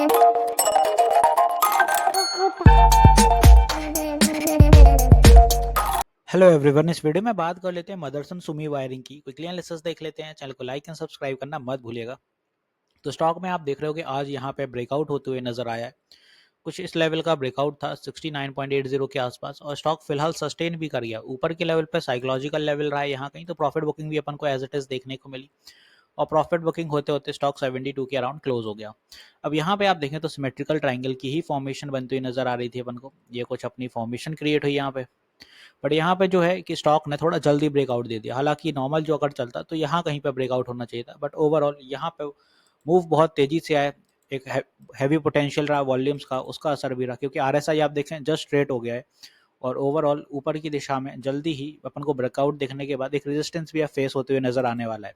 Hello everyone, इस video में बात कर लेते हैं मदरसन सुमी वायरिंग की। क्विकली एनालिसिस देख लेते हैं। चैनल को लाइक एंड सब्सक्राइब करना मत भूलिएगा। तो स्टॉक में आप देख रहे हो कि आज यहाँ पे ब्रेकआउट होते हुए नजर आया है। कुछ इस लेवल का ब्रेकआउट था 69.80 के आसपास, और स्टॉक फिलहाल सस्टेन भी कर गया ऊपर के लेवल पे। साइकोलॉजिकल लेवल रहा है यहाँ कहीं, तो प्रॉफिट बुकिंग भी अपन को एज इट इज देखने को मिली, और प्रॉफिट बुकिंग होते होते स्टॉक 72 के अराउंड क्लोज हो गया। अब यहाँ पे आप देखें तो सिमेट्रिकल ट्राइंगल की ही फॉर्मेशन बनती हुई नजर आ रही थी अपन को। ये कुछ अपनी फॉर्मेशन क्रिएट हुई यहाँ पे, बट यहाँ पे जो है कि स्टॉक ने थोड़ा जल्दी ब्रेकआउट दे दिया। हालांकि नॉर्मल जो अगर चलता तो यहाँ कहीं पे ब्रेकआउट होना चाहिए था, बट ओवरऑल यहाँ पे मूव बहुत तेजी से आया। एक हैवी पोटेंशियल रहा वॉल्यूम्स का, उसका असर भी रहा, क्योंकि आरएसआई आप देखें जस्ट स्ट्रेट हो गया है, और ओवरऑल ऊपर की दिशा में जल्दी ही अपन को ब्रेकआउट देखने के बाद एक रेजिस्टेंस भी फेस होते हुए नजर आने वाला है।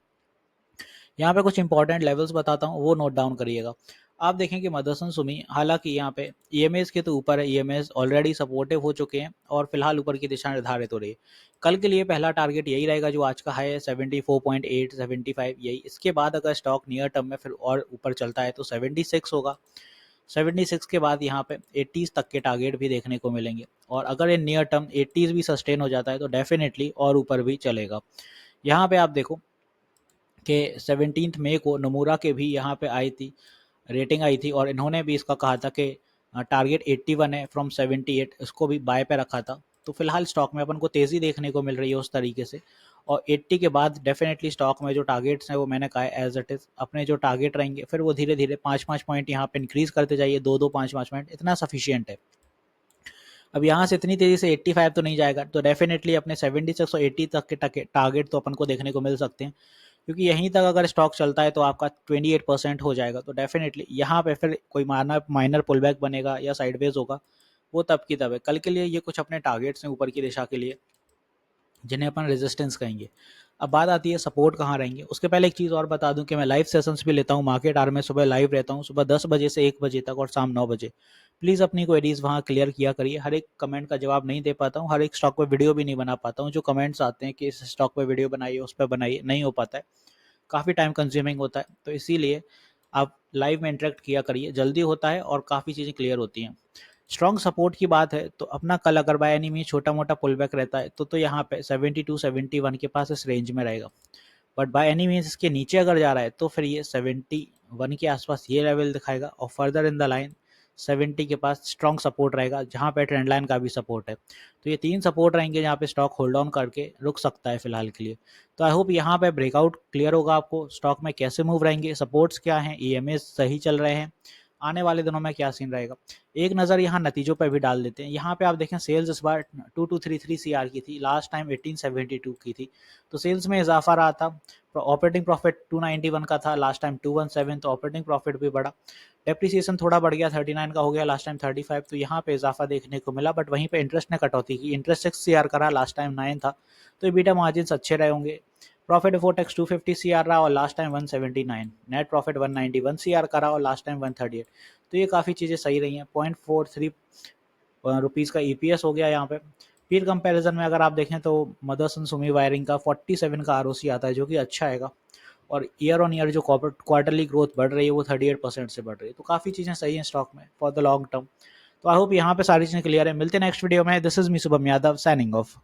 यहाँ पे कुछ इंपॉर्टेंट लेवल्स बताता हूँ, वो नोट डाउन करिएगा। आप देखें कि मदरसन सुमी हालांकि यहाँ पे ईएमएस के तो ऊपर है, ईएमएस ऑलरेडी सपोर्टिव हो चुके हैं और फिलहाल ऊपर की दिशा निर्धारित हो रही है। कल के लिए पहला टारगेट यही रहेगा जो आज का हाई है 74.8 75 यही। इसके बाद अगर स्टॉक नियर टर्म में फिर और ऊपर चलता है तो 76 होगा। 76 के बाद यहाँ पे 80s तक के टारगेट भी देखने को मिलेंगे, और अगर ये नियर टर्म 80s भी सस्टेन हो जाता है तो डेफिनेटली और ऊपर भी चलेगा। यहाँ पे आप देखो कि 17 मई को नमूरा के भी यहाँ पे आई थी, रेटिंग आई थी, और इन्होंने भी इसका कहा था कि टारगेट 81 है फ्रॉम 78, इसको भी बाय पे रखा था। तो फिलहाल स्टॉक में अपन को तेज़ी देखने को मिल रही है उस तरीके से, और 80 के बाद डेफिनेटली स्टॉक में जो टारगेट्स हैं वो मैंने कहा है एज इट इज़ अपने जो टारगेट रहेंगे, फिर वो धीरे धीरे 5-5 पॉइंट यहाँ पे इंक्रीज करते जाइए, 2-2 5-5 पॉइंट इतना सफिशियंट है। अब यहाँ से इतनी तेज़ी से 85 तो नहीं जाएगा, तो डेफिनेटली अपने 76 और 80 तक के टारगेट तो अपन को देखने को मिल सकते हैं, क्योंकि यहीं तक अगर स्टॉक चलता है तो आपका 28% हो जाएगा। तो डेफिनेटली यहाँ पे फिर कोई माइनर पुल बैक बनेगा या साइडवेज होगा, वो तब की तब है। कल के लिए ये कुछ अपने टारगेट्स हैं ऊपर की दिशा के लिए, जिन्हें अपन रेजिस्टेंस कहेंगे। अब बात आती है सपोर्ट कहाँ रहेंगे। उसके पहले एक चीज़ और बता दूं कि मैं लाइव सेशंस भी लेता हूँ मार्केट आर में। सुबह लाइव रहता हूँ, सुबह 10 बजे से 1 बजे तक और शाम 9 बजे। प्लीज़ अपनी क्वेरीज वहाँ क्लियर किया करिए। हर एक कमेंट का जवाब नहीं दे पाता हूँ, हर एक स्टॉक पर वीडियो भी नहीं बना पाता हूँ। जो कमेंट्स आते हैं कि इस स्टॉक पर वीडियो बनाइए, उस पर बनाइए, नहीं हो पाता है, काफ़ी टाइम कंज्यूमिंग होता है। तो इसीलिए आप लाइव में इंटरेक्ट किया करिए, जल्दी होता है और काफ़ी चीज़ें क्लियर होती हैं। स्ट्रॉन्ग सपोर्ट की बात है तो अपना कल अगर बाय एनी मींस छोटा मोटा पुल बैक रहता है तो यहाँ पे 72-71 के पास इस रेंज में रहेगा। बट बाय एनी मींस इसके नीचे अगर जा रहा है तो फिर ये 71 के आसपास ये लेवल दिखाएगा, और फर्दर इन द लाइन 70 के पास स्ट्रॉन्ग सपोर्ट रहेगा, जहाँ पे ट्रेंड लाइन का भी सपोर्ट है। तो ये 3 सपोर्ट रहेंगे जहाँ पे स्टॉक होल्ड ऑन करके रुक सकता है फिलहाल के लिए। तो आई होप यहाँ पे ब्रेकआउट क्लियर होगा आपको। स्टॉक में कैसे मूव रहेंगे, सपोर्ट्स क्या हैं, ईएमए सही चल रहे हैं, आने वाले दिनों में क्या सीन रहेगा। एक नज़र यहाँ नतीजों पर भी डाल देते हैं। यहाँ पे आप देखें सेल्स इस बार 2233 सीआर की थी, लास्ट टाइम 1872 की थी, तो सेल्स में इजाफा रहा था। ऑपरेटिंग प्रॉफिट 291 का था, लास्ट टाइम 217, तो ऑपरेटिंग प्रॉफिट भी बढ़ा। डेप्रिसिएशन थोड़ा बढ़ गया, 39 का हो गया, लास्ट टाइम 35, तो यहाँ पे इजाफा देखने को मिला। बट वहीं पे इंटरेस्ट ने कटौती की, इंटरेस्ट 6 सीआर करा, लास्ट टाइम 9 था, तो बीटा मार्जिन अच्छे रहे होंगे। प्रॉफिट बिफोर टैक्स 250 सीआर रहा और last time 179, net profit 191 CR का रहा और लास्ट टाइम 138। तो ये काफ़ी चीज़ें सही रही हैं। 0.43 रुपीज़ का ईपीएस हो गया यहाँ पे। पीर कंपैरिजन में अगर आप देखें तो मदरसन सुमी वायरिंग का 47 का आरओसी आता है, जो कि अच्छा आएगा, और ईयर ऑन ईयर जो क्वार्टरली ग्रोथ बढ़ रही है वो 38% से बढ़ रही है। तो काफ़ी चीज़ें सही हैं स्टॉक में फॉर द लॉन्ग टर्म। तो आई होप यहाँ पे सारी चीज़ें क्लियर है। मिलते हैं नेक्स्ट वीडियो में। This is me Shubham Yadav signing off.